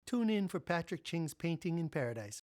Tune in for Patrick Ching's Painting in Paradise.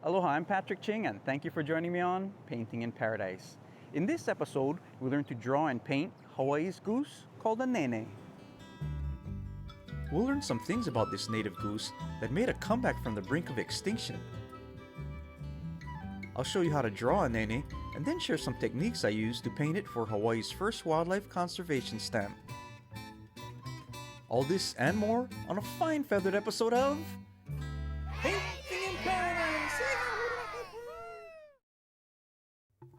Aloha, I'm Patrick Ching, and thank you for joining me on Painting in Paradise. In this episode, we learn to draw and paint Hawaii's goose called a Nēnē. We'll learn some things about this native goose that made a comeback from the brink of extinction. I'll show you how to draw a Nēnē and then share some techniques I used to paint it for Hawaii's first wildlife conservation stamp. All this and more on a fine feathered episode of Painting in Paradise!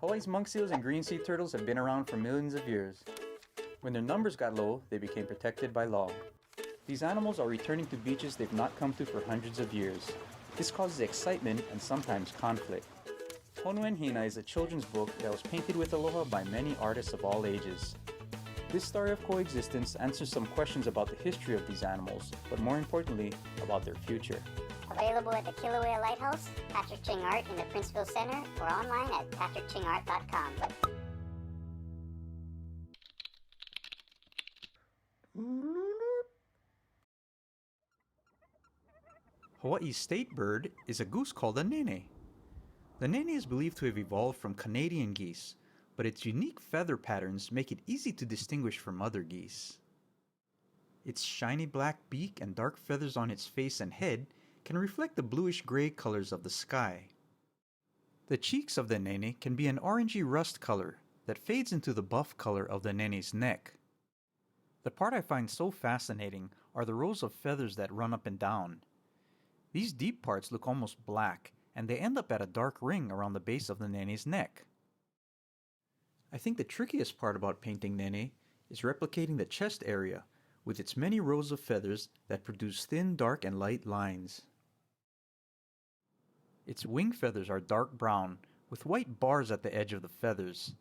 Hawaii's monk seals and green sea turtles have been around for millions of years. When their numbers got low, they became protected by law. These animals are returning to beaches they've not come to for hundreds of years. This causes excitement and sometimes conflict. Honu and Hina is a children's book that was painted with aloha by many artists of all ages. This story of coexistence answers some questions about the history of these animals, but more importantly, about their future. Available at the Kilauea Lighthouse, Patrick Ching Art in the Princeville Center, or online at patrickchingart.com. Hawaii's state bird is a goose called a Nēnē. The Nēnē is believed to have evolved from Canadian geese, but its unique feather patterns make it easy to distinguish from other geese. Its shiny black beak and dark feathers on its face and head can reflect the bluish-gray colors of the sky. The cheeks of the Nēnē can be an orangey rust color that fades into the buff color of the Nēnē's neck. The part I find so fascinating are the rows of feathers that run up and down. These deep parts look almost black, and they end up at a dark ring around the base of the Nēnē's neck. I think the trickiest part about painting Nēnē is replicating the chest area with its many rows of feathers that produce thin, dark, and light lines. Its wing feathers are dark brown with white bars at the edge of the feathers.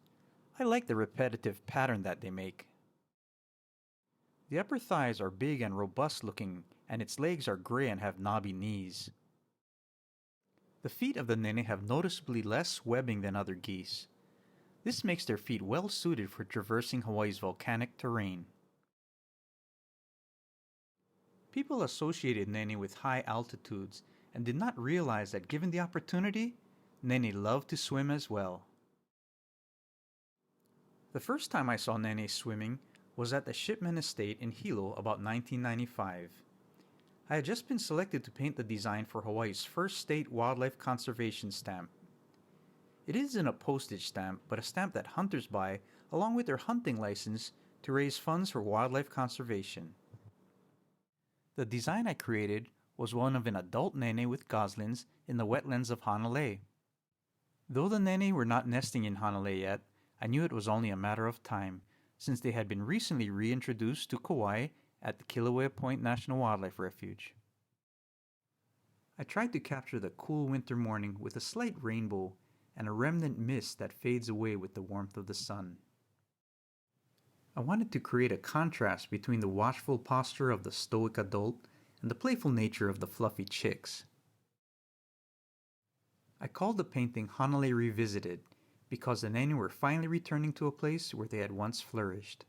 I like the repetitive pattern that they make. The upper thighs are big and robust looking, and its legs are gray and have knobby knees. The feet of the Nēnē have noticeably less webbing than other geese. This makes their feet well suited for traversing Hawaii's volcanic terrain. People associated Nēnē with high altitudes and did not realize that given the opportunity, Nēnē loved to swim as well. The first time I saw Nēnē swimming was at the Shipman Estate in Hilo about 1995. I had just been selected to paint the design for Hawaii's first state wildlife conservation stamp. It isn't a postage stamp, but a stamp that hunters buy along with their hunting license to raise funds for wildlife conservation. The design I created was one of an adult Nēnē with goslings in the wetlands of Hanalei. Though the Nēnē were not nesting in Hanalei yet, I knew it was only a matter of time, since they had been recently reintroduced to Kauaʻi at the Kilauea Point National Wildlife Refuge. I tried to capture the cool winter morning with a slight rainbow and a remnant mist that fades away with the warmth of the sun. I wanted to create a contrast between the watchful posture of the stoic adult and the playful nature of the fluffy chicks. I called the painting Hanalei Revisited because the Nēnē were finally returning to a place where they had once flourished.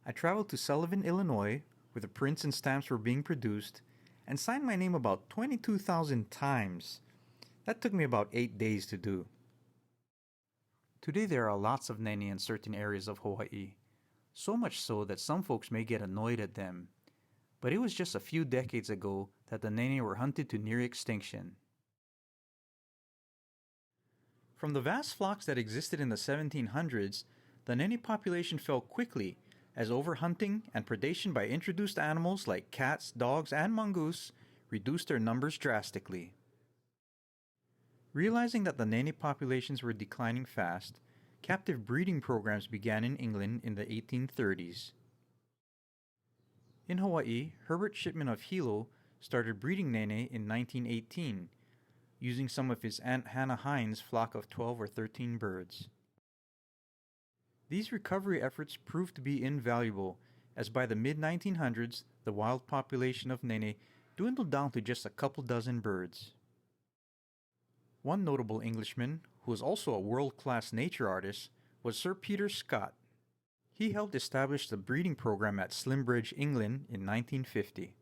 I traveled to Sullivan, Illinois, where the prints and stamps were being produced, and signed my name about 22,000 times. That took me about 8 days to do. Today there are lots of Nēnē in certain areas of Hawaii, so much so that some folks may get annoyed at them. But it was just a few decades ago that the Nēnē were hunted to near extinction. From the vast flocks that existed in the 1700s, the Nēnē population fell quickly as overhunting and predation by introduced animals like cats, dogs, and mongoose reduced their numbers drastically. Realizing that the Nene populations were declining fast, captive breeding programs began in England in the 1830s. In Hawaii, Herbert Shipman of Hilo started breeding Nene in 1918, using some of his Aunt Hannah Hines' flock of 12 or 13 birds. These recovery efforts proved to be invaluable, as by the mid-1900s, the wild population of Nene dwindled down to just a couple dozen birds. One notable Englishman, who was also a world-class nature artist, was Sir Peter Scott. He helped establish the breeding program at Slimbridge, England in 1950.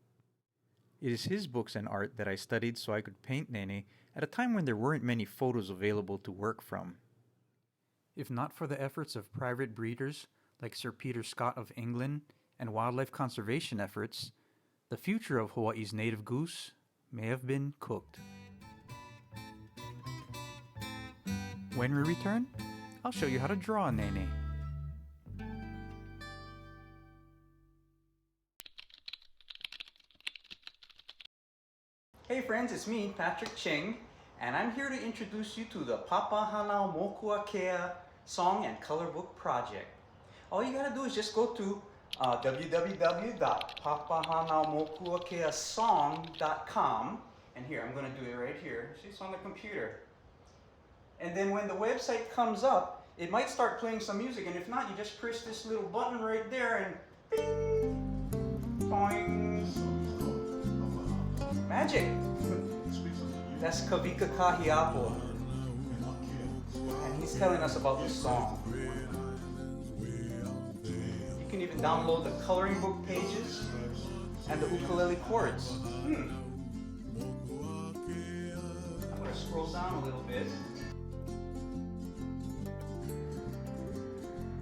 It is his books and art that I studied so I could paint Nene at a time when there weren't many photos available to work from. If not for the efforts of private breeders like Sir Peter Scott of England and wildlife conservation efforts, the future of Hawaii's native goose may have been cooked. When we return, I'll show you how to draw a Nene. Hey friends, it's me, Patrick Ching, and I'm here to introduce you to the Papahanau Mokuakea Song and Color Book Project. All you gotta do is just go to www.papahanaumokuakeasong.com, and here, I'm gonna do it right here. See, it's on the computer. And then when the website comes up, it might start playing some music, and if not, you just press this little button right there and bing, boing. Magic! That's Kavika Kahiapo. And he's telling us about this song. You can even download the coloring book pages and the ukulele chords. I'm going to scroll down a little bit.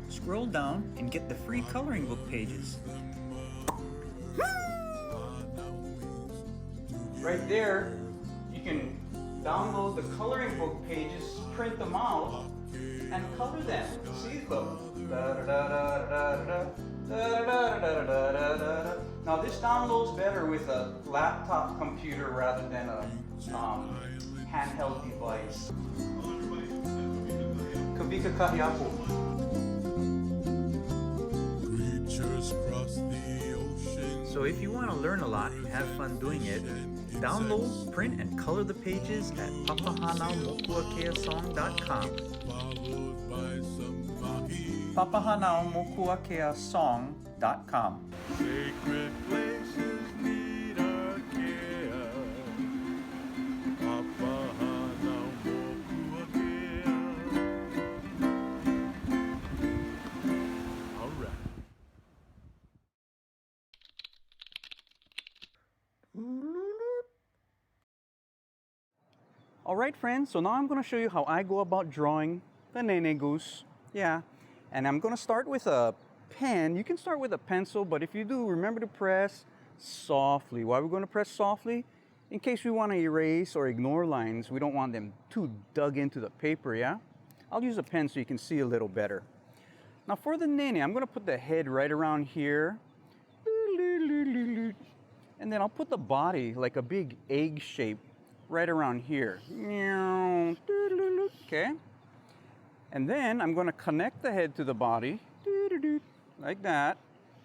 Scroll down and get the free coloring book pages. Right there, you can download the coloring book pages, print them out, and color them. See, look. Now this downloads better with a laptop computer rather than a handheld device. Kavika Kahiapo. So if you want to learn a lot and have fun doing it, download, print, and color the pages at papahanaumokuakeasong.com. papahanaumokuakeasong.com. Sacred places need our care. Papahanaumokuakea. All right. Alright friends, so now I'm going to show you how I go about drawing the Nene goose. Yeah, and I'm going to start with a pen. You can start with a pencil, but if you do, remember to press softly. Why are we going to press softly? In case we want to erase or ignore lines, we don't want them too dug into the paper, yeah? I'll use a pen so you can see a little better. Now for the Nene, I'm going to put the head right around here. And then I'll put the body like a big egg shape right around here. Okay. And then I'm going to connect the head to the body like that.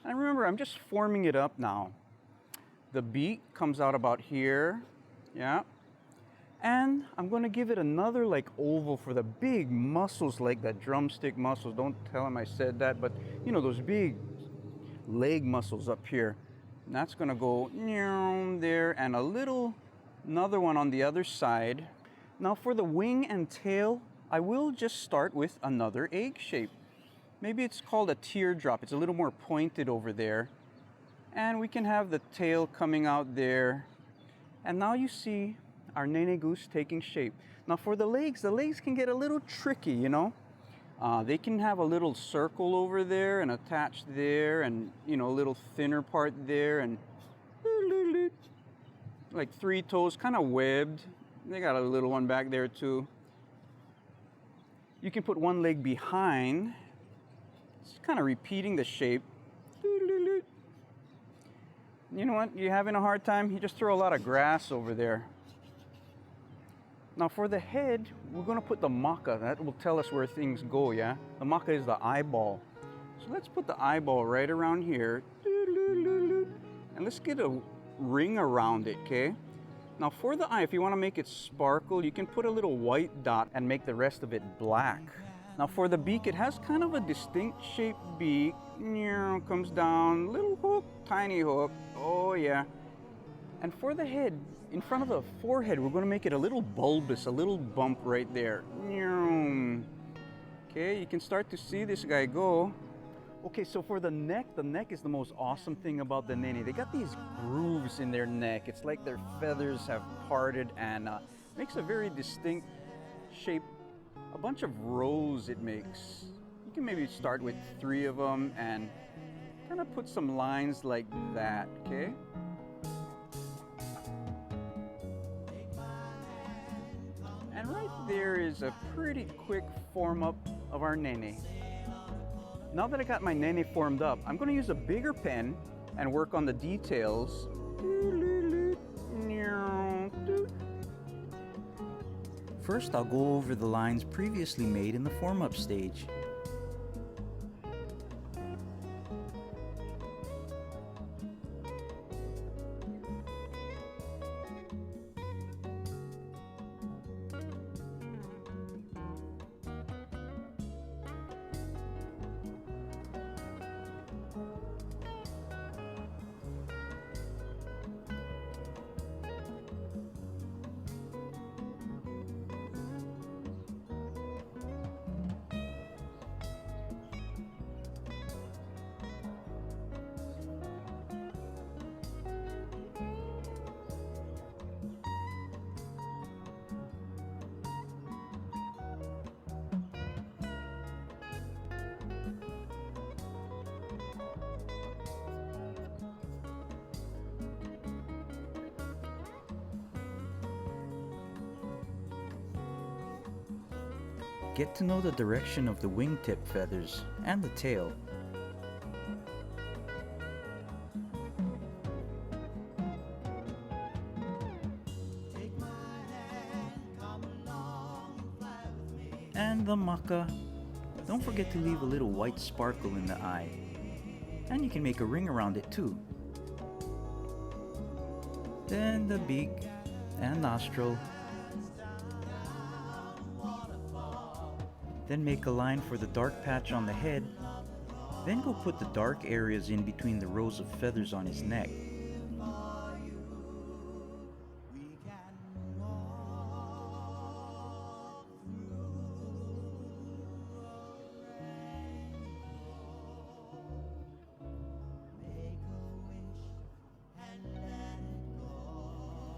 And remember, I'm just forming it up now. The beak comes out about here. Yeah. And I'm going to give it another like oval for the big muscles, like the drumstick muscles. Don't tell him I said that, but you know, those big leg muscles up here. And that's going to go there, and another one on the other side. Now for the wing and tail, I will just start with another egg shape. Maybe it's called a teardrop. It's a little more pointed over there. And we can have the tail coming out there. And now you see our Nene goose taking shape. Now for the legs can get a little tricky, you know. They can have a little circle over there and attached there, and you know, a little thinner part there, and like 3 toes, kind of webbed. They got a little one back there too. You can put one leg behind. It's kind of repeating the shape. You know what? You're having a hard time? You just throw a lot of grass over there. Now for the head, we're gonna put the maka. That will tell us where things go, yeah? The maka is the eyeball. So let's put the eyeball right around here. And let's get a ring around it, okay? Now for the eye, if you wanna make it sparkle, you can put a little white dot and make the rest of it black. Now for the beak, it has kind of a distinct shaped beak. Comes down, little hook, tiny hook. Oh yeah. And for the head, in front of the forehead, we're gonna make it a little bulbous, a little bump right there. Okay, you can start to see this guy go. Okay, so for the neck is the most awesome thing about the Nene. They got these grooves in their neck. It's like their feathers have parted and makes a very distinct shape. A bunch of rows it makes. You can maybe start with 3 of them and kind of put some lines like that, okay? And right there is a pretty quick form up of our Nene. Now that I got my Nene formed up, I'm going to use a bigger pen and work on the details. First, I'll go over the lines previously made in the form-up stage. Get to know the direction of the wingtip feathers and the tail. And the maka. Don't forget to leave a little white sparkle in the eye. And you can make a ring around it too. Then the beak and nostril. Then make a line for the dark patch on the head. Then go put the dark areas in between the rows of feathers on his neck.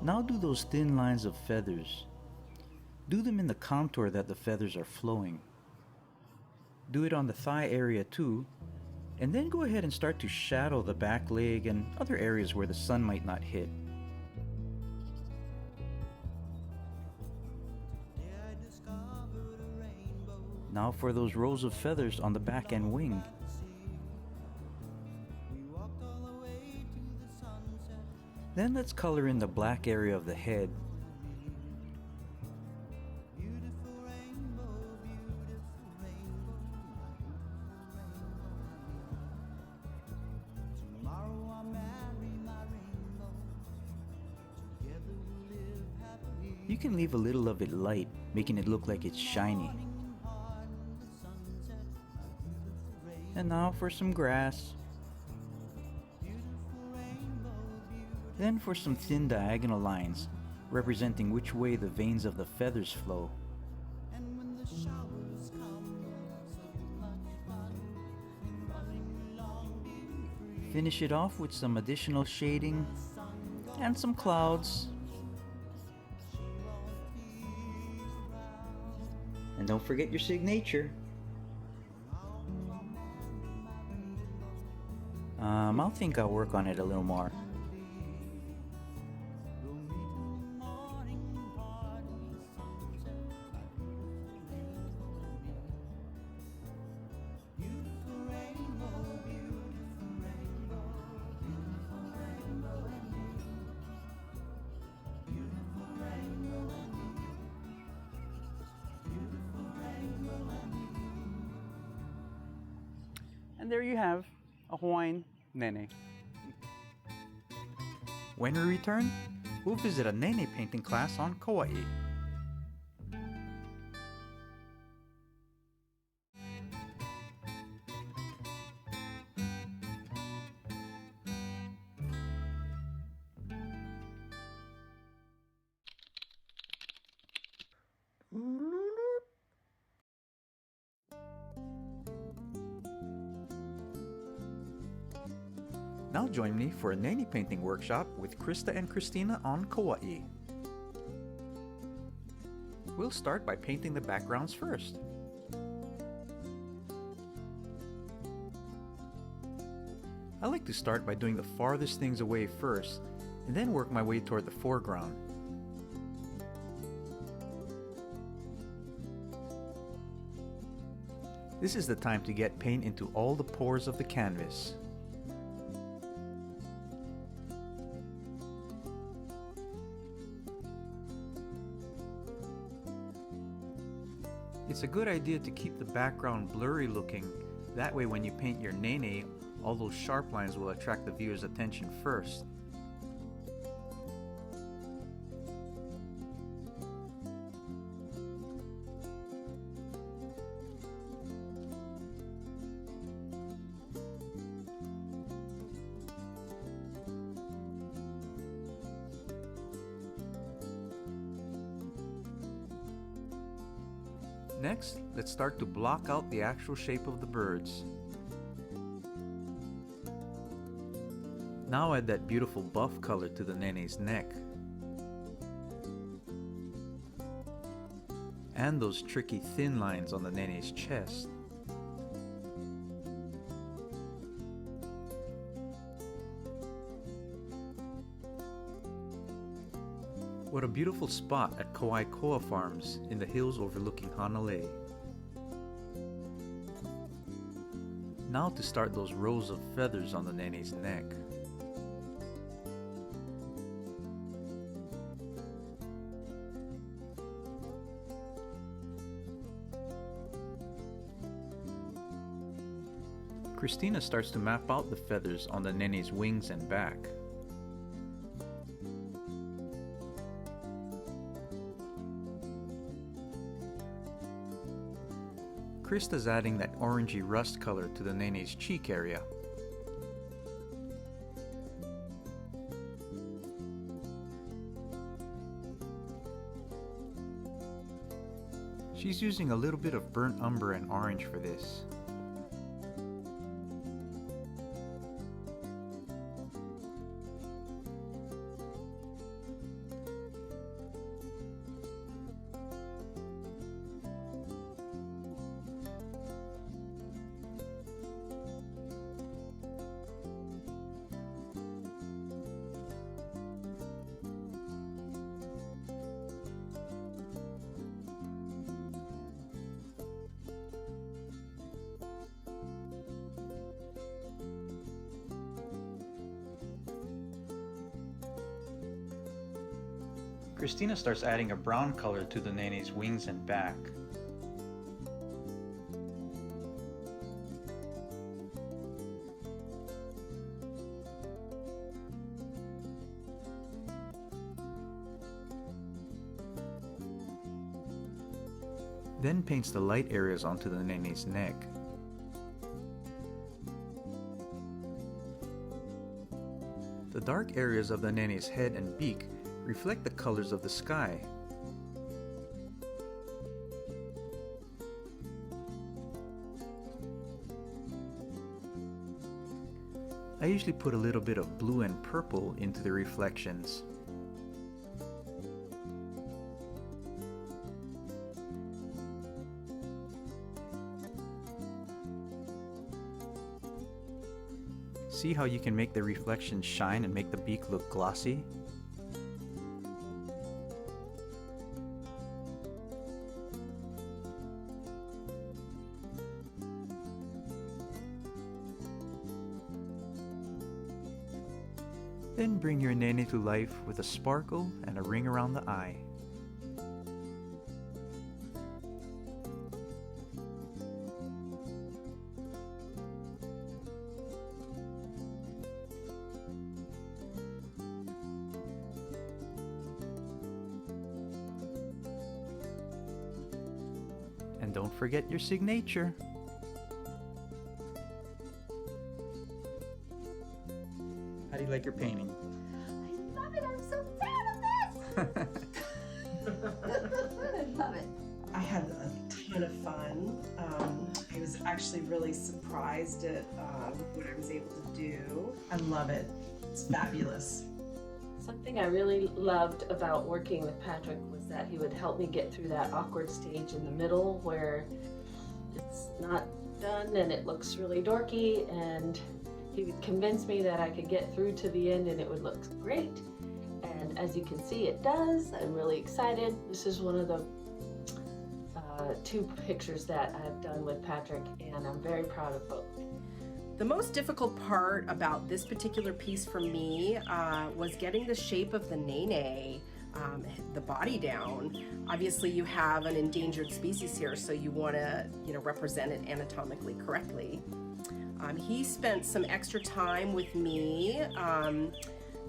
Now do those thin lines of feathers. Do them in the contour that the feathers are flowing. Do it on the thigh area too, and then go ahead and start to shadow the back leg and other areas where the sun might not hit. Now for those rows of feathers on the back and wing. Then let's color in the black area of the head. You can leave a little of it light, making it look like it's shiny. And now for some grass. Then for some thin diagonal lines, representing which way the veins of the feathers flow. Finish it off with some additional shading and some clouds. And don't forget your signature. I'll think I'll work on it a little more. And there you have a Hawaiian Nene. When we return, we'll visit a Nene painting class on Kauaʻi. Now join me for a Nene painting workshop with Krista and Christina on Kauaʻi. We'll start by painting the backgrounds first. I like to start by doing the farthest things away first, and then work my way toward the foreground. This is the time to get paint into all the pores of the canvas. It's a good idea to keep the background blurry looking, that way when you paint your Nene, all those sharp lines will attract the viewer's attention first. Next, let's start to block out the actual shape of the birds. Now add that beautiful buff color to the Nene's neck. And those tricky thin lines on the Nene's chest. What a beautiful spot at Kauaʻi Farms in the hills overlooking Hanalei. Now to start those rows of feathers on the Nene's neck. Christina starts to map out the feathers on the Nene's wings and back. Krista's adding that orangey rust color to the Nene's cheek area. She's using a little bit of burnt umber and orange for this. Christina starts adding a brown color to the Nene's wings and back. Then paints the light areas onto the Nene's neck. The dark areas of the Nene's head and beak reflect the colors of the sky. I usually put a little bit of blue and purple into the reflections. See how you can make the reflections shine and make the beak look glossy? Then bring your Nene to life with a sparkle and a ring around the eye. And don't forget your signature. How do you like your painting? I love it. I'm so proud of this. I love it. I had a ton of fun. I was actually really surprised at what I was able to do. I love it. It's fabulous. Something I really loved about working with Patrick was that he would help me get through that awkward stage in the middle where it's not done and it looks really dorky, and he would convince me that I could get through to the end and it would look great. And as you can see, it does. I'm really excited. This is one of the two pictures that I've done with Patrick, and I'm very proud of both. The most difficult part about this particular piece for me was getting the shape of the Nene, the body down. Obviously, you have an endangered species here, so you want to, represent it anatomically correctly. He spent some extra time with me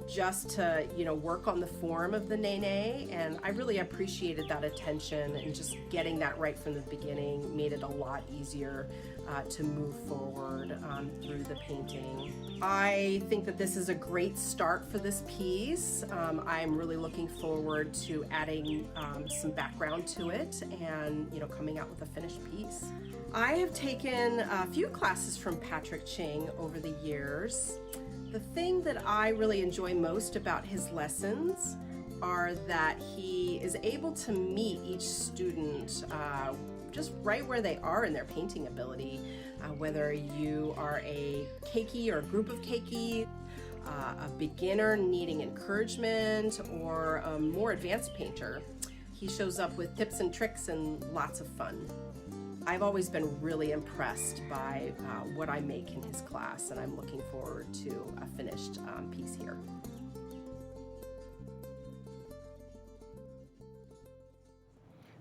just to, work on the form of the Nene, and I really appreciated that attention, and just getting that right from the beginning made it a lot easier to move forward through the painting. I think that this is a great start for this piece. I'm really looking forward to adding some background to it and coming out with a finished piece. I have taken a few classes from Patrick Ching over the years. The thing that I really enjoy most about his lessons are that he is able to meet each student just right where they are in their painting ability, whether you are a keiki or a group of keiki, a beginner needing encouragement, or a more advanced painter. He shows up with tips and tricks and lots of fun. I've always been really impressed by what I make in his class, and I'm looking forward to a finished piece here.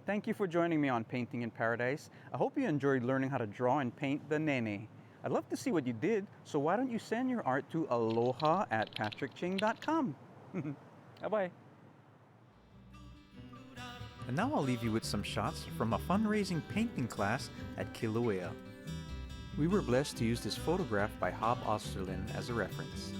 Thank you for joining me on Painting in Paradise. I hope you enjoyed learning how to draw and paint the Nene. I'd love to see what you did, so why don't you send your art to aloha@patrickching.com. Bye-bye. And now I'll leave you with some shots from a fundraising painting class at Kilauea. We were blessed to use this photograph by Hob Osterlin as a reference.